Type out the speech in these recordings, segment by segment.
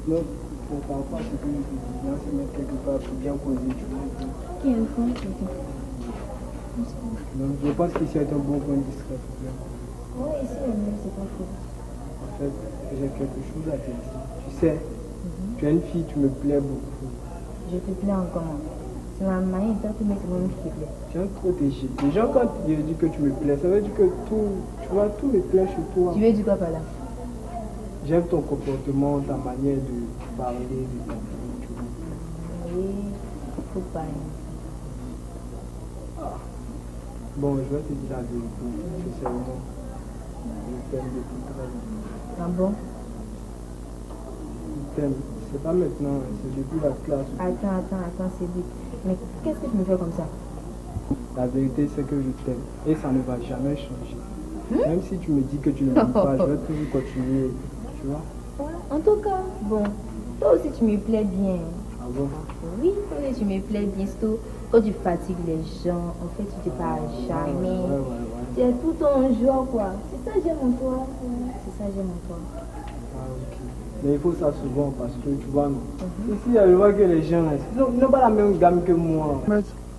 Non, on ne parle pas ce que je dis. Viens se mettre quelque part pour bien poser, tu vois. Qui est le fond? Donc, je pense qu'ici est un bon point de distrait. Oui, ici, c'est pas faux. En fait, j'ai quelque chose à te dire. Tu sais, tu es une fille, tu me plais beaucoup. Je te plais en comment? C'est ma manière de faire tout, mais c'est moi qui te plaît. Tu es un protégé. Déjà, quand je dis que tu me plais, ça veut dire que tout, tu vois, tout me plaît chez toi. Tu veux dire quoi par là? J'aime ton comportement, ta manière de parler, de t'habiller, tu vois. Oui, faut pas. Bon, je vais te dire la vérité. Sincèrement, je t'aime depuis très longtemps. Ah bon? Je t'aime. C'est pas maintenant, c'est depuis la classe. Attends, c'est vite. Mais qu'est-ce que tu me fais comme ça? La vérité, c'est que je t'aime. Et ça ne va jamais changer. Même si tu me dis que tu ne m'aimes pas, je vais toujours continuer. Tu vois? En tout cas, bon, toi aussi tu me plais bien. Ah bon? Oui, toi aussi tu me plais bien. Surtout quand tu fatigues les gens, en fait tu te parles jamais. Ouais. Tu es tout en joie, quoi. C'est ça que j'aime en toi. C'est ça que j'aime en toi. Ah, ok. Mais il faut ça souvent parce que tu vois, non. Ici, je vois que les gens, ils n'ont pas la même gamme que moi.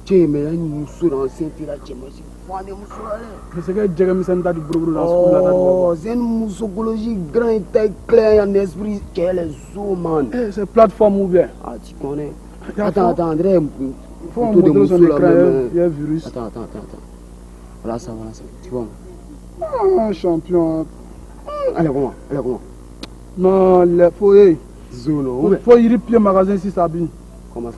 Tiens, mais il y a une moussou dans le centre là, tiens, moi, c'est quoi des moussous là? C'est que Jérémy Santa du Brou dans Oh, c'est une moussologie grande, taille claire, en esprit, quel est zo, man. C'est plateforme ou bien? Ah, tu connais. Attends, André, faut un modèle sur l'écran, il y a un virus. Attends. Voilà ça, tu vois. Ah, champion. Allez, comment? Non, il faut y Zone, faut y pied magasin si ça bien. Comment ça?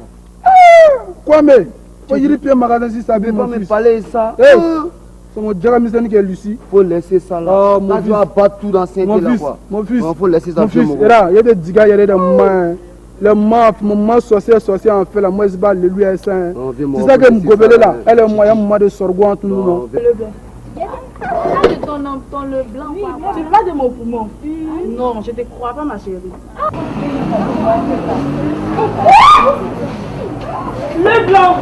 Quoi, mais? Faut y pied magasin si ça bien. Tu peux pas me parler ça? C'est mon Jérémy Santa qui est Lucie. Faut laisser ça là. Là, tu vas battre tout dans le centre là, quoi. Mon fils, faut laisser ça. Mon fils, il y a des dégâts, il y a des mains. Les mains sorcier en fait, la moi, je bats le lui est saint. C'est ça que me gobelé là. Elle est moyen, moi de sorgho entre nous, non? Le blanc. De ton le blanc, oui, tu parles de mon poumon. Non, je te crois pas, ma chérie. Le blanc.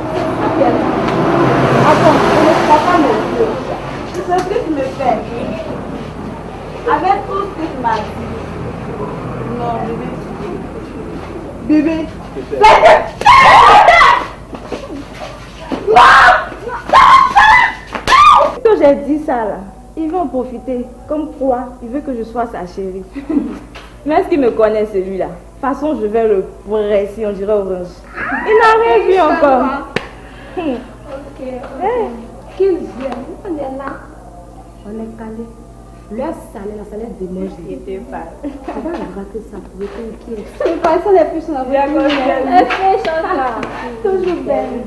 Attends, je ne crois pas mes yeux. C'est ce que tu me fais. Avec tout ce que tu m'as dit. Non, bébé. Que j'ai dit ça là, il veut en profiter. Comme quoi, il veut que je sois sa chérie. Mais est-ce qu'il me connaît celui-là? De toute façon, je vais le presser, on dirait orange. Il n'a rien vu encore. Ok. Qu'ils viennent, on est là. On est calé. Leur salaire, la salaire démange. Il était pas. On va gratter ça pour être inquiet. C'est pas ça les plus en Elle fait chose là. Toujours belle.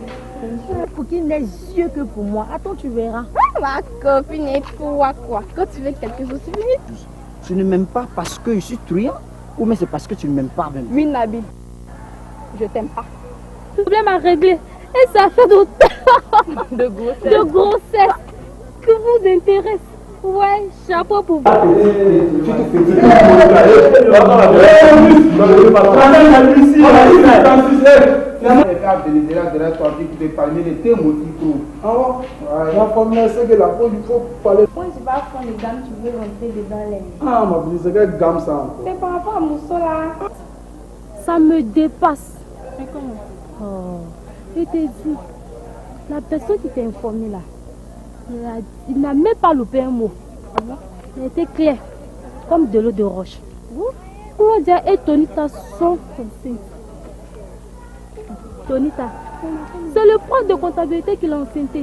Pour qu'il n'ait yeux que pour moi. Attends, tu verras. Ma copine et toi quoi? Quand tu veux quelque chose, tu veux. Tu ne m'aimes pas parce que je suis truand ou mais c'est parce que tu ne m'aimes pas même? Oui, Nabil. Je t'aime pas. Le problème à régler. Et ça fait de grossesse que vous intéresse. Ouais, chapeau pour vous. Quand tu vas prendre les dames, tu veux rentrer dedans les. Ah, ma vie, c'est quelle gamme ça encore? C'est par rapport à Mousseau là. Ça me dépasse. Mais comment? Oh, je te dis, la personne qui t'a informé là, il n'a même pas loupé un mot. Il était clair, comme de l'eau de roche. Comment dire, et Tonita sont enceintes. Tonita, c'est le prof de comptabilité qui l'a enceinté.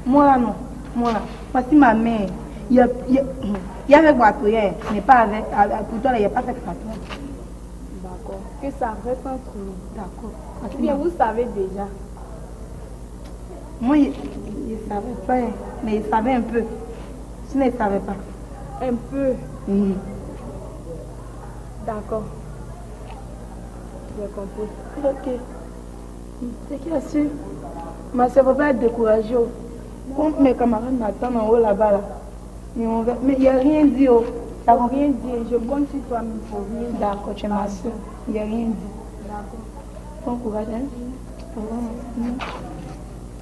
Moi non. Moi, voici ma mère. Il y a avec Batoyen, mais pas avec. Pour toi, il n'y a pas avec Batoyen. D'accord. Que ça reste entre nous. D'accord. Ou bien vous savez déjà. Moi, il ne savait pas, mais il savait un peu. Sinon, il ne savait pas. Un peu. D'accord. J'ai compris. Ok. C'est qui a su? Ma soeur ne va pas être découragée. Quand mes camarades m'attendent en haut là-bas, là. Mais il n'y a rien dit. Oh. Ça ne rien dit. Je compte sur toi, mais il faut rien dire. D'accord, tu es ma soeur. Il n'y a rien dit. D'accord. Bon courage, hein?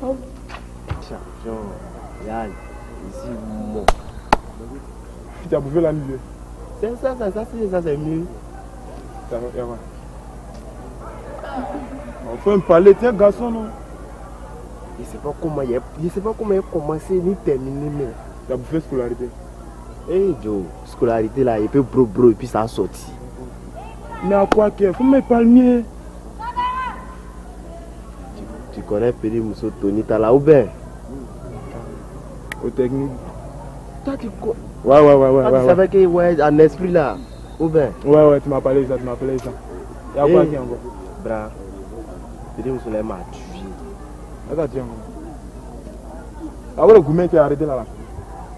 Oh. Champion, Yann, ici, mon. Tu as bouffé la nuit. C'est ça, c'est mieux. Ça va, Yama. On peut me parler, tiens, garçon, non? Je ne sais pas comment il a commencé ni terminé, mais. Tu as bouffé scolarité. Eh, Joe, scolarité là, il peut bro et puis ça a sorti. Mais à quoi qu'il faut me parler? Tu connais Pédé Mousso Tony, t'as là ou bien? Au technique. Toi qui quoi? Ouais. Tu savais que, ouais, en esprit là, ou bien? Ouais, tu m'as parlé ça, Et à quoi qu'il y a encore? Bra, Pédé Mousso là m'a tué. Attends, tiens. Ah ouais, le gourmet qui est arrêté là.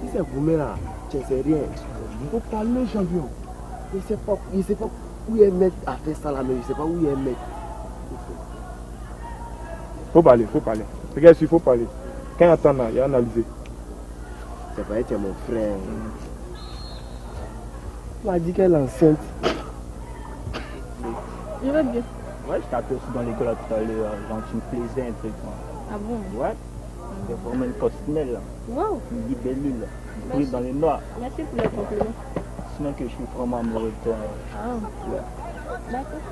Si c'est gourmet là, tu sais rien. Il faut parler, champion. Il sait pas où il met à faire ça là, mais il sait pas où il met. Faut parler. Regarde, il faut parler. Quand il attend là, il a analysé. C'est pas être mon frère. Tu m'as dit qu'elle est enceinte. Je vais bien. Ouais, je t'ai aperçu dans l'école tout à l'heure, genre tu me plaisais un truc. Ah bon? Ouais. C'est vraiment une coccinelle là. Wow. Une libellule là. Une prise dans les noix. Merci pour le compliment. Sinon que je suis vraiment amoureux de toi. Ah. Ouais. D'accord.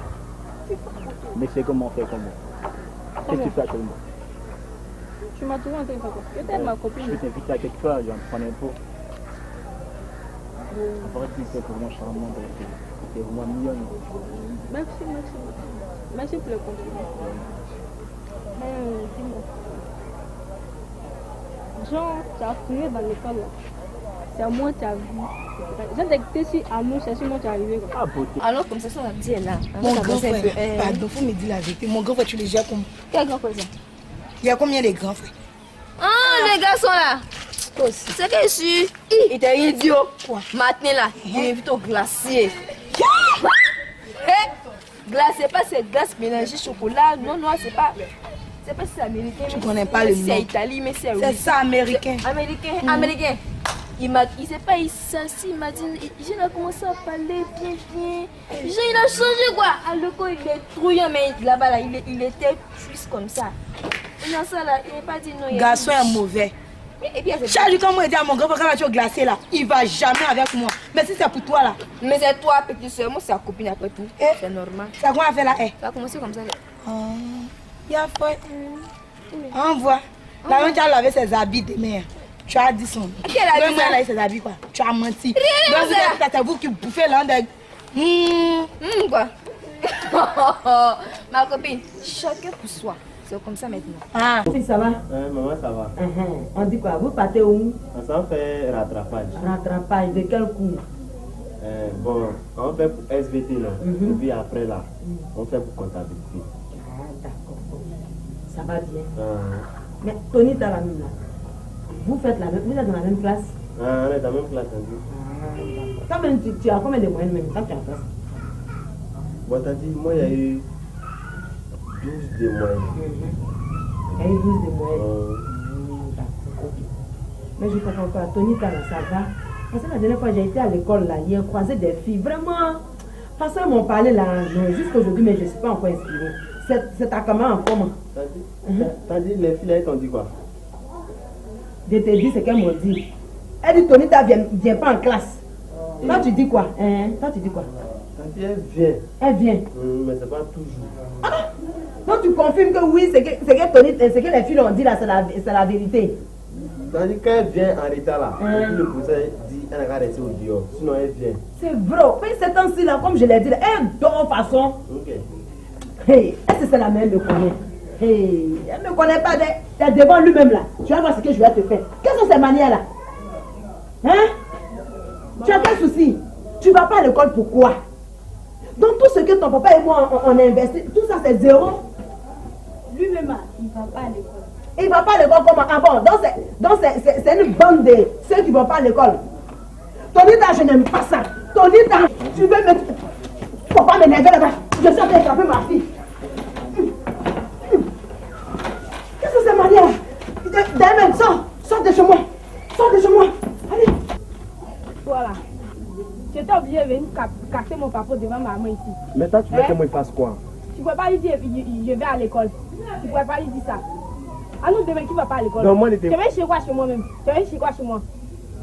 Mais c'est comment on fait comment? Qu'est-ce que tu fais actuellement? Tu m'as trouvé un truc quoi? Peut-être ma copine. Je vais t'inviter à quelque part, j'en prends un pot. En vrai, tu es vraiment charmante. Tu es vraiment mignonne. Merci pour le compliment. Dis-moi. Genre, tu as fouillé dans l'école là. C'est à moi que tu as vu. J'ai détecté sur Anou, c'est sur moi que tu es arrivé. Ah, beauté. Alors, comme ça, ça va dire là. Mon grand frère, pardon, faut me dire la vérité. Mon grand frère, tu le gères comme. Quel grand frère ça? Il y a combien de grands frères? Ah, les gars sont là. C'est que je suis. Il était idiot. Quoi? Matin là, il m'invite au glacier. Glace, pas c'est glace mélangée chocolat. Non, c'est pas. C'est pas si c'est américain. Tu connais pas le nom. C'est Italie, mais c'est. C'est ça, américain. Américain. Il sait pas, il s'assit, il m'a dit, il a commencé à parler bien. Il a changé quoi. À l'école, il est trouillant, mais là-bas, là, il était plus comme ça. Il n'a pas dit non. Garçon est mauvais. Et puis, Chaque jour, quand moi, je dis à mon grand frère, quand tu vas au glacé là, il va jamais avec moi. Mais si c'est pour toi là. Mais c'est toi, petit soeur, moi, c'est la copine après tout. C'est normal. Ça comment faire là? Ça a commencé comme ça. Il y a fait. On voit. Là, on a lavé ses habits de mère. Tu as dit son. Qui a lavé ça? Ses habits quoi. Tu as menti. Donc, c'est vous qui bouffez là. Quoi? Ma copine, chacun pour soi. C'est comme ça maintenant. Ah, ça va? Maman, ça va. On dit quoi? Vous partez où? On s'en fait rattrapage. Rattrapage, de quel cours? Bon, on fait pour SVT là. Et puis après là, on fait pour comptabilité. Ah, d'accord. Ça va bien. Mais Tony, t'as la même là. Vous êtes dans la même classe? On est dans la même classe. Quand même, tu as combien de moyens même quand tu es en classe? Bon, t'as dit, moi, il y a eu 12 de moyenne. Il y a eu 12 de moyenne. D'accord, ok. Mais je ne comprends pas. Tony, ça va? Parce que la dernière fois, j'ai été à l'école là, j'ai croisé des filles. Vraiment, parce qu'elles m'ont parlé là, jusqu'à aujourd'hui, mais je ne suis pas encore inspirée. C'est ta camarade en comment? T'as dit, les filles, elles t'ont dit quoi? Je te dis ce qu'elles m'ont dit. Elle dit, Tony, tu viens pas en classe. Toi, tu dis quoi? Toi, tu dis quoi? T'as dit, elle vient. Elle vient. Mais c'est pas toujours. Donc, tu confirmes que oui, ce que les filles ont dit là, c'est la vérité. T'as dit qu'elle vient en retard là. Et puis le professeur dit, elle n'a qu'à rester au dehors. Sinon, elle vient. C'est vrai. Mais ces temps-ci là, comme je l'ai dit, là, elle dort de façon. Ok. Hey, est-ce que c'est la même me connaît? Hey, elle ne me connaît pas. T'es devant lui-même là. Tu vas voir ce que je vais te faire. Quelles sont ces manières là? Hein? Tu as quel souci? Tu vas pas à l'école pourquoi? Donc tout ce que ton papa et moi on a investi, tout ça c'est zéro. Lui-même, il va pas à l'école. Il va pas à l'école comment? Ah bon, donc c'est une bande de ceux qui vont pas à l'école. Tonita, je n'aime pas ça. Tonita, tu veux me... Faut pas m'énerver là-bas. Je suis en train d'attraper ma fille. Qu'est-ce que c'est Maria? Damien, sors de chez moi. Sors de chez moi. Allez. Voilà. J'étais obligé de venir casser mon papa devant maman ici. Mais toi, tu veux que moi fasse quoi? Tu ne pouvais pas lui dire je vais à l'école. Tu ne pouvais pas lui dire ça. Ah non, demain, qui ne va pas à l'école? Non, moi, tu vas chez quoi chez moi même? Tu vas chez quoi chez moi?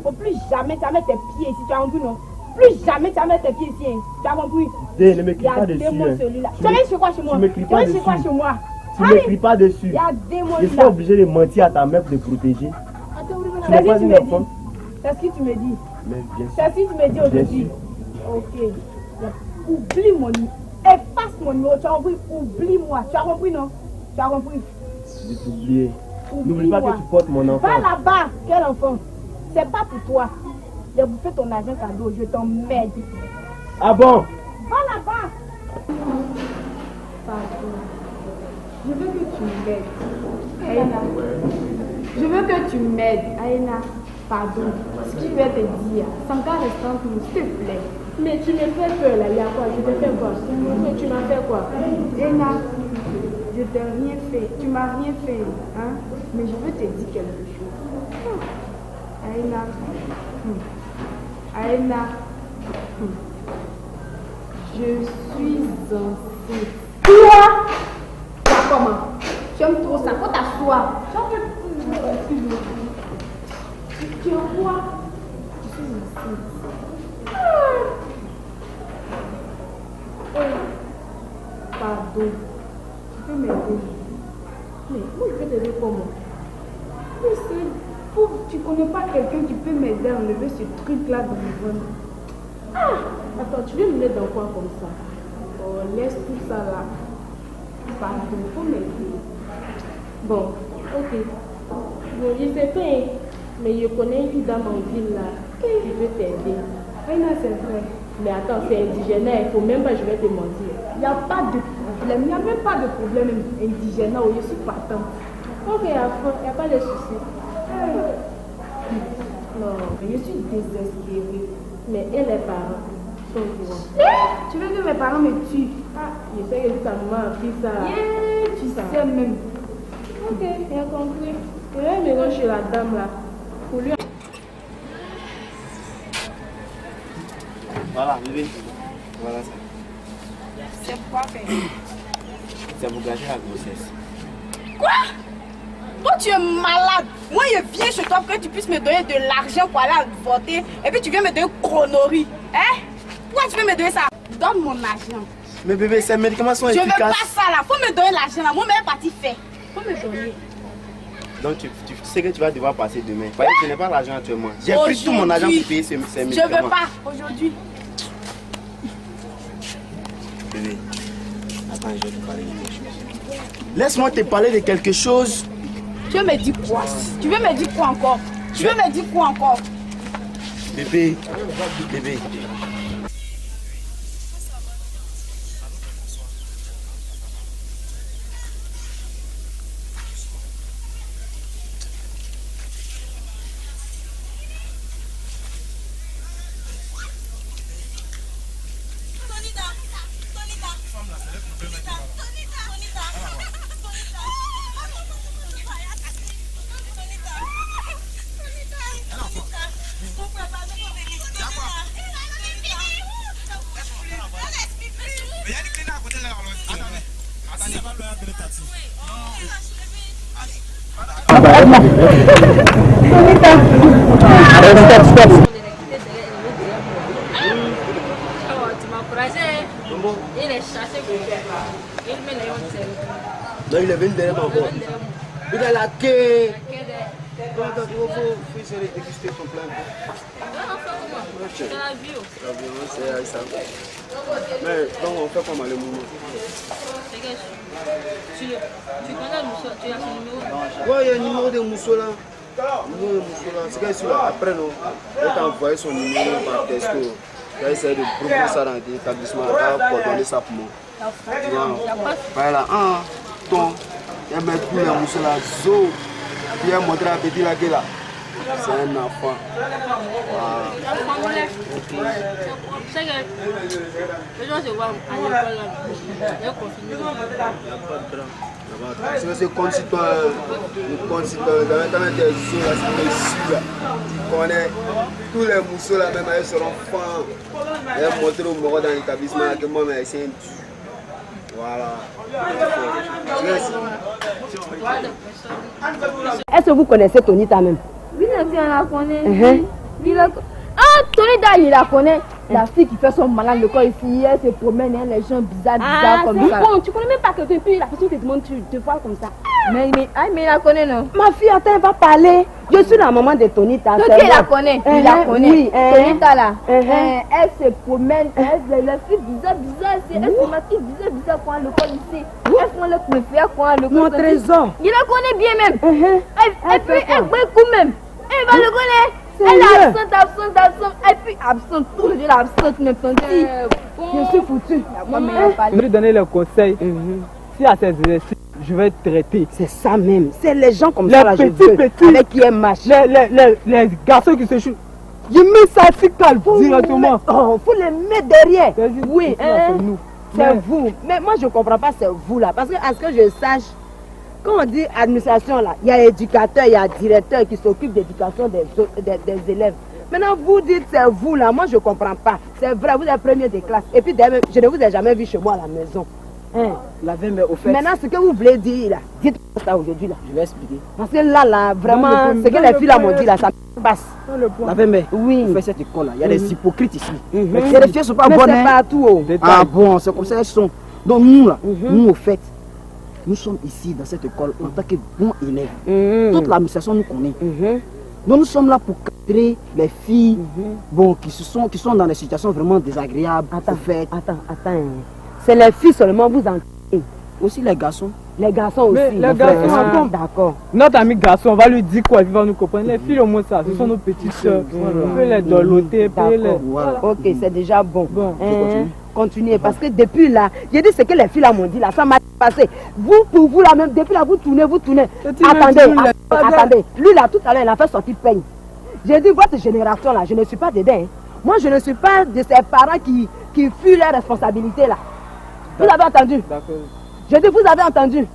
Faut plus jamais tes pieds ici. Tu as envie, non? Plus jamais tu vas mettre tes pieds ici. Tu as compris? Ne m'écris pas dessus. Celui-là. Tu vas chez quoi chez moi? Tu m'écris pas dessus. Chez moi? Tu m'écris pas dessus. Il y a des mots là. Je suis obligé de mentir à ta mère pour te protéger. Tu n'es pas une enfant. C'est ce que tu me dis. Mais bien sûr. C'est ce que tu me dis aujourd'hui. Ok. Oublie mon numéro. Efface mon numéro. Tu as compris? Oublie-moi. Tu as compris, non? Tu as compris? Je t'ai oublié. N'oublie pas que tu portes mon enfant. Va là-bas. Quel enfant? C'est pas pour toi. J'ai bouffé ton argent cadeau. Je t'emmerde. Ah bon? Va là-bas. Pardon. Je veux que tu m'aides. Aïna. Je veux que tu m'aides. Aïna. Pardon. Ce que je vais te dire, sans qu'à rester entre nous, s'il te plaît. Mais tu me fais peur là, il y a quoi? Je te fais quoi? Tu m'as fait quoi? Aïna, je t'ai rien fait. Tu m'as rien fait. Hein? Mais je veux te dire quelque chose. Aïna. Aïna. Je suis enceinte. Quoi? Comment? J'aime trop ça. Faut t'asseoir. Tu vois? Je suis enceinte. Pardon. Tu peux m'aider? Mais moi je peux t'aider comment? Mais c'est pauvre. Tu connais pas quelqu'un qui peut m'aider à enlever ce truc-là dans le ventre. Attends, tu veux me mettre dans quoi comme ça? Oh, laisse tout ça là. Pardon, faut m'aider. Bon, ok. Bon, je sais pas, mais je connais une dame en ville là qui veut t'aider. Aïna, c'est vrai. Mais attends, c'est indigène, il faut même pas, je vais te mentir. Il n'y a pas de problème, il n'y a même pas de problème indigène, je suis partant. Ok, il n'y a pas de souci. Non, je suis désespérée. Mais et les parents sont au courant. Tu veux que mes parents me tuent? Je sais que ta maman a pris ça. Tu sais même. Ok, j'ai compris. Je vais me rendre chez la dame là. Pour lui. Voilà, bébé. Voilà ça. C'est quoi faire? C'est pour gâcher la grossesse. Quoi? Toi tu es malade. Moi je viens chez toi pour que tu puisses me donner de l'argent pour aller voter. Et puis tu viens me donner conneries. Hein? Pourquoi tu veux me donner ça? Donne mon argent. Mais bébé, ces médicaments sont efficaces. Je veux pas ça là. Faut me donner l'argent là. Moi même parti fait. Faut me donner. Donc tu sais que tu vas devoir passer demain. Je n'ai pas l'argent actuellement. J'ai pris tout mon argent pour payer ces médicaments. Je veux pas aujourd'hui. Bébé, attends, je vais te parler de quelque chose. Laisse-moi te parler de quelque chose. Tu veux me dire quoi? Tu veux me dire quoi encore? Tu veux me dire quoi encore? Bébé, bébé. Stop. Il est chassé pour faire. Il met les Non, il est venu derrière encore. Il a la queue. Il faut essayer de déguster son plat. C'est la bio. La violence, c'est ça. Mais donc on fait comment le mouvement? Tu connais le mousseau, tu as son numéro? Ouais, il y a un numéro de mousseau là. C'est que celui-là, après, non, on t'a envoyé son numéro par texto. Tu vas essayer de prouver ça dans l'établissement, tu vas coordonner ça pour moi. Tu vois, voilà, ton, il va mettre tous les mousseaux là, zo, il va montrer à petit là que là. C'est un enfant. C'est que les gens se voient à l'école là, il y a confiné. C'est comme si toi, dans des zoos là, c'est là, tu connais tous les mousseaux là, même avec son enfant, elle va montrer au moro dans l'établissement que moi, mais c'est un tu. Voilà. Est-ce que vous connaissez Tonita même? Oui, on la connaît. Ah, Tonita, il la connaît. La fille qui fait son malin le corps ici, elle se promène, elle les gens bizarres comme ça. Bon, tu connais même pas quelqu'un, puis la personne te demande, tu te vois comme ça. Mais la connaît non? Ma fille, attends, elle va parler. Je suis la maman de Tonita. Donc elle la connaît, tu la connais. Oui, Tonita là, elle se promène, les filles bizarres, elle se maquille bizarre quand le corps ici. Elles font le préféré quand le corps. Mon trésor. Il la connaît bien même. Et puis elle beaucoup même. Elle va le connaître. Elle est absente. Et puis absente, tout le jour absente maintenant. Je suis foutue. Je vais lui donner le conseil. Si à ces exercices, je vais traiter. C'est ça même. C'est les gens comme ça là, je veux. Petits. Avec qui est match. Les garçons qui se chutent. Je mets ça si calme directement. Oh, faut les mettre derrière. Oui, c'est vous. Mais moi je comprends pas, c'est vous là. Parce que à ce que je sache, quand on dit administration là, il y a éducateur, il y a directeur qui s'occupe d'éducation des élèves. Maintenant vous dites c'est vous là, moi je comprends pas. C'est vrai, vous êtes premier des classes. Et puis je ne vous ai jamais vu chez moi à la maison. Mais au fait. Maintenant ce que vous voulez dire là, dites-moi ça aujourd'hui là. Je vais expliquer. Parce que là, vraiment, ce que les filles là m'ont dit là, ça passe. Mais oui. Vous faites cette école là, il y a des hypocrites ici. Mais les filles sont pas bonnes. C'est partout. Ah bon, c'est comme ça elles sont. Donc nous là, nous au fait, nous sommes ici dans cette école en tant que bons élèves. Toute l'administration nous connaît. Donc nous sommes là pour cadrer les filles qui sont dans des situations vraiment désagréables. Attends. C'est les filles seulement vous en... Aussi les garçons. Les garçons aussi. Les garçons, d'accord. Notre ami garçon, on va lui dire quoi, il va nous comprendre. Les filles au moins ça, ce sont nos petites soeurs. On peut les doloter, Ok, c'est déjà bon. Continuez, parce que depuis là, j'ai dit ce que les filles là m'ont dit là, ça m'a passé. Vous, pour vous là même, depuis là, vous tournez. Attendez. Lui là, tout à l'heure, il a fait sortir peigne. J'ai dit, votre génération là, je ne suis pas dedans. Moi, je ne suis pas de ces parents qui fuient leurs responsabilités là. Vous avez entendu? D'accord. J'ai dit, vous avez entendu?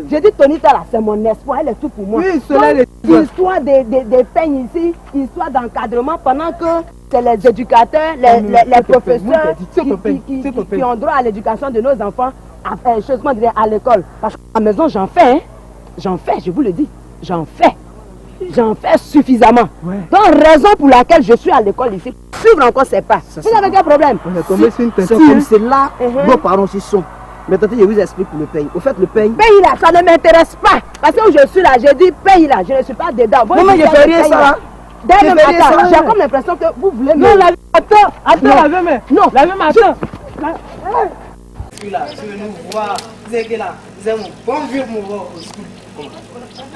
J'ai dit, Tonita là, c'est mon espoir, elle est tout pour moi. Oui, cela est histoire des peignes ici, histoire d'encadrement pendant que c'est les éducateurs, les professeurs qui ont droit à l'éducation de nos enfants, à l'école. Parce qu'à la maison, j'en fais, je vous le dis, j'en fais suffisamment. Donc, raison pour laquelle je suis à l'école ici, suivre encore ces pas. Vous avez quel problème? C'est comme cela, vos parents aussi sont. Mais attendez, je vous explique pour le paye. Au fait, le paye. Paye là, ça ne m'intéresse pas. Parce que je suis là, j'ai dit paye là, je ne suis pas dedans. Non, mais je fais rien ça. J'ai comme l'impression que vous voulez me... Non, attends, la même. Non, la même, attends. Là, tu veux nous voir, vous êtes là, vous êtes mon bon vieux pour me voir au school.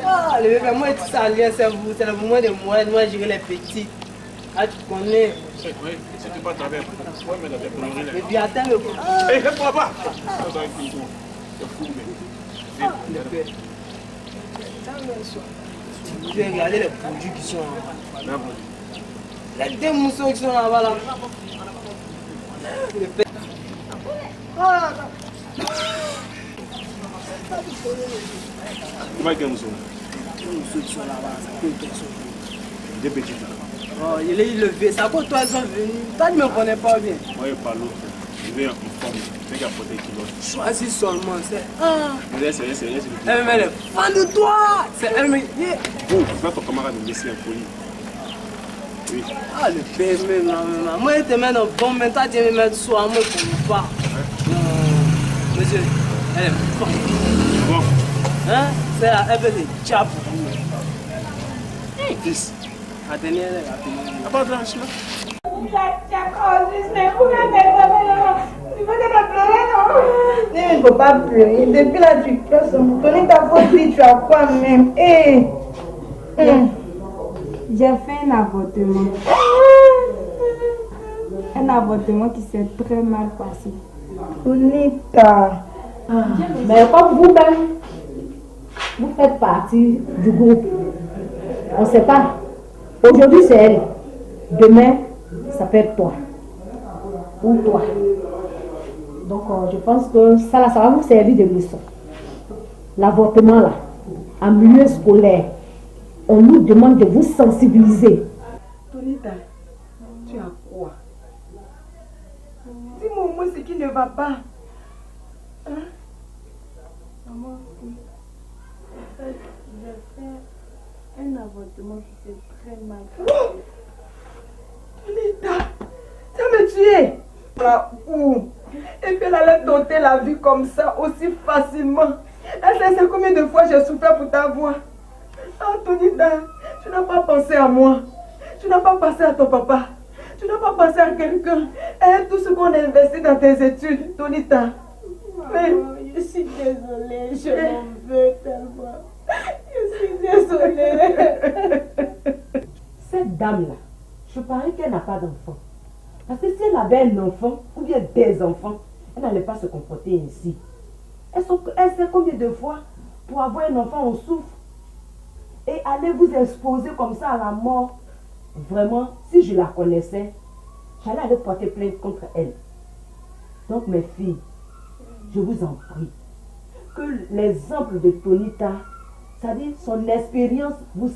Ah, le bébé, moi, tout ça, c'est vous, c'est le moment de moi gérer les petits. Ah, tu connais. C'était pas travers. Ouais, mais dans tes pleurer. Et puis attends le coup. Hé, réponds pas. C'est fou, mais. Le père. Tu veux regarder les produits qui sont là. Les deux moussons qui sont là-bas là. Le père. Ah, Comment est-ce que nous sommes? les moussons qui sont là-bas, ça peut être quelque chose. Des petits. Oh, il est levé, ça pour toi ils sont venus. Toi tu ne me connais pas bien. Moi je parle l'autre. Je vais en forme. C'est qu'à porter qui l'autre. Choisis seulement, c'est C'est rien. elle est fan de toi. C'est elle mais. Oh, tu vas ton camarade me laisser impoli. Oui. Ah le père même là, moi je te mets dans bon mais toi tu me mets sur moi comme pas. Monsieur, elle est forte. Bon. Hein? C'est là, elle peut te tchap. Fils. Attendez, Pas de lâche là. Il ne faut pas pleurer. Depuis là, tu pleures. Tony ta faute, tu as quoi même? J'ai fait un avortement. Un avortement qui s'est très mal passé. Tonita. Mais comme vous-même, vous faites partie du groupe. On ne sait pas. Aujourd'hui, c'est elle. Demain, ça peut être toi. Ou toi. Donc, je pense que ça va vous servir de leçon. L'avortement, là, en milieu scolaire, on nous demande de vous sensibiliser. Tonita, tu as quoi? Dis-moi au moins ce qui ne va pas. Hein? Maman, j'ai fait un avortement qui s'est très mal passé. Tonita, ça me tuer. Où? Et puis elle allait doter la vie comme ça, aussi facilement. Elle sait combien de fois j'ai souffert pour t'avoir. Ah, Tonita, tu n'as pas pensé à moi. Tu n'as pas pensé à ton papa. Tu n'as pas pensé à quelqu'un. Et tout ce qu'on a investi dans tes études, Tonita. Mais je suis désolée, je m'en veux tellement. Je suis désolée. Cette dame-là, je parie qu'elle n'a pas d'enfant. Parce que si elle avait un enfant, ou bien des enfants, elle n'allait pas se comporter ainsi. Elle sait combien de fois, pour avoir un enfant, on souffre. Et aller vous exposer comme ça à la mort, vraiment, si je la connaissais, j'allais aller porter plainte contre elle. Donc mes filles, je vous en prie, que l'exemple de Tonita, c'est-à-dire son expérience, vous